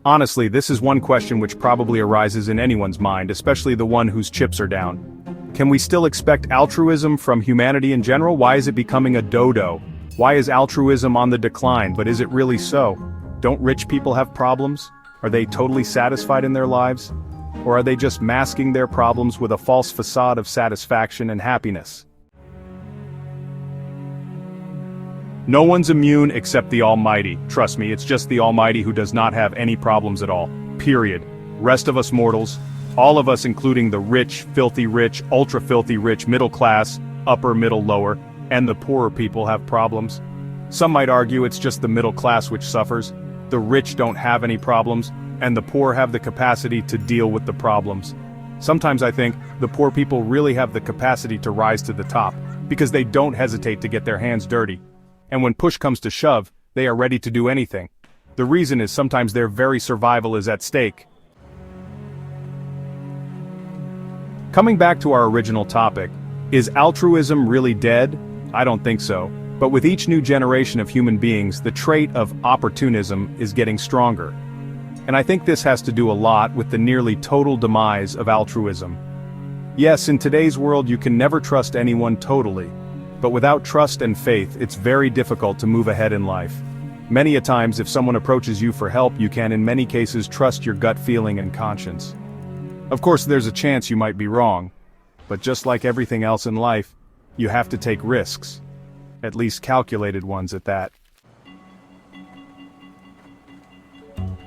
Honestly, this is one question which probably arises in anyone's mind, especially the one whose chips are down. Can we still expect altruism from humanity in general? Why is it becoming a dodo? Why is altruism on the decline, but is it really so? Don't rich people have problems? Are they totally satisfied in their lives? Or are they just masking their problems with a false facade of satisfaction and happiness? No one's immune except the Almighty. Trust me, it's just the Almighty who does not have any problems at all. Period. Rest of us mortals, all of us including the rich, ultra filthy rich, middle class, upper, middle, lower, and the poorer people have problems. Some might argue it's just the middle class which suffers. The rich don't have any problems, and the poor have the capacity to deal with the problems. Sometimes I think the poor people really have the capacity to rise to the top, because they don't hesitate to get their hands dirty. And when push comes to shove, they are ready to do anything. The reason is sometimes their very survival is at stake. Coming back to our original topic, is altruism really dead? I don't think so. But with each new generation of human beings, the trait of opportunism is getting stronger. And I think this has to do a lot with the nearly total demise of altruism. Yes, in today's world you can never trust anyone totally. But without trust and faith, it's very difficult to move ahead in life. Many a times if someone approaches you for help, you can in many cases trust your gut feeling and conscience. Of course there's a chance you might be wrong. But just like everything else in life, you have to take risks. At least calculated ones at that.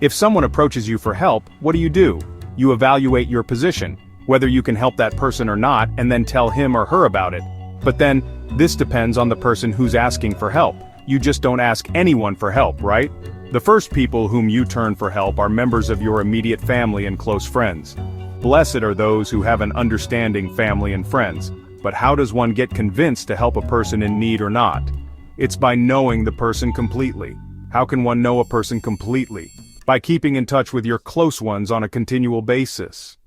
If someone approaches you for help, what do? You evaluate your position, whether you can help that person or not, and then tell him or her about it. But then, this depends on the person who's asking for help. You just don't ask anyone for help, right? The first people whom you turn for help are members of your immediate family and close friends. Blessed are those who have an understanding family and friends. But how does one get convinced to help a person in need or not? It's by knowing the person completely. How can one know a person completely? By keeping in touch with your close ones on a continual basis.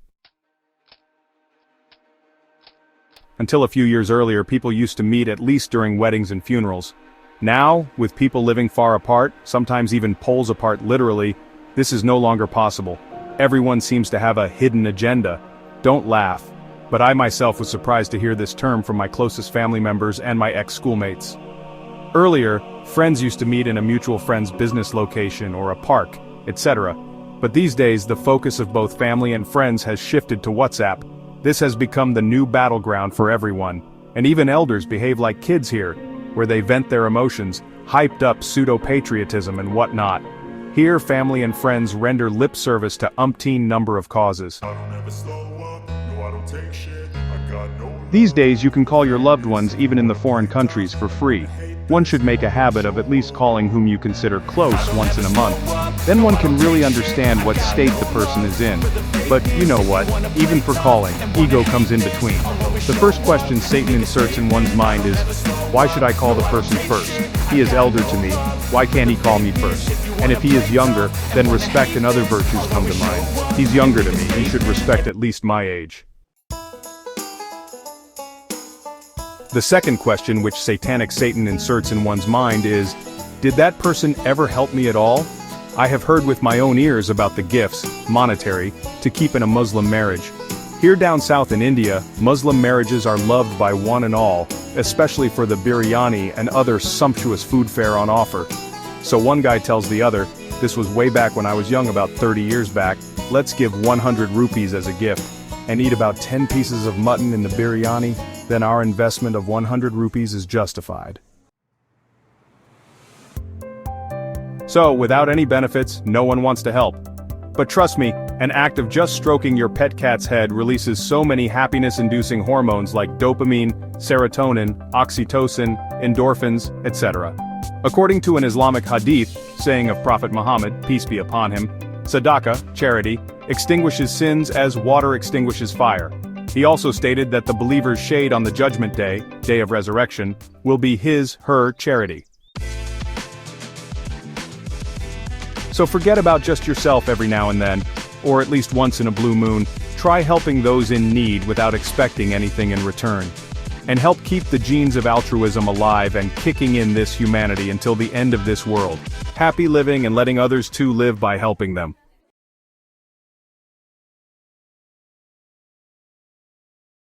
Until a few years earlier, people used to meet at least during weddings and funerals. Now, with people living far apart, sometimes even poles apart literally, this is no longer possible. Everyone seems to have a hidden agenda. Don't laugh. But I myself was surprised to hear this term from my closest family members and my ex-schoolmates. Earlier, friends used to meet in a mutual friend's business location or a park, etc. But these days, the focus of both family and friends has shifted to WhatsApp. This has become the new battleground for everyone, and even elders behave like kids here, where they vent their emotions, hyped up pseudo-patriotism and whatnot. Here, family and friends render lip service to umpteen number of causes. These days you can call your loved ones even in the foreign countries for free. One should make a habit of at least calling whom you consider close once in a month. Then one can really understand what state the person is in. But you know what, even for calling, ego comes in between. The first question Satan inserts in one's mind is, why should I call the person first? He is elder to me, why can't he call me first? And if he is younger, then respect and other virtues come to mind. He's younger to me, he should respect at least my age. The second question which satanic Satan inserts in one's mind is, did that person ever help me at all? I have heard with my own ears about the gifts, monetary, to keep in a Muslim marriage. Here down south in India, Muslim marriages are loved by one and all, especially for the biryani and other sumptuous food fare on offer. So one guy tells the other, this was way back when I was young, about 30 years back, let's give 100 rupees as a gift, and eat about 10 pieces of mutton in the biryani, then our investment of 100 rupees is justified. So, without any benefits, no one wants to help. But trust me, an act of just stroking your pet cat's head releases so many happiness-inducing hormones like dopamine, serotonin, oxytocin, endorphins, etc. According to an Islamic hadith, saying of Prophet Muhammad, peace be upon him, Sadaqah, charity, extinguishes sins as water extinguishes fire. He also stated that the believer's shade on the Judgment Day, Day of Resurrection, will be her charity. So forget about just yourself every now and then, or at least once in a blue moon. Try helping those in need without expecting anything in return. And help keep the genes of altruism alive and kicking in this humanity until the end of this world. Happy living and letting others too live by helping them.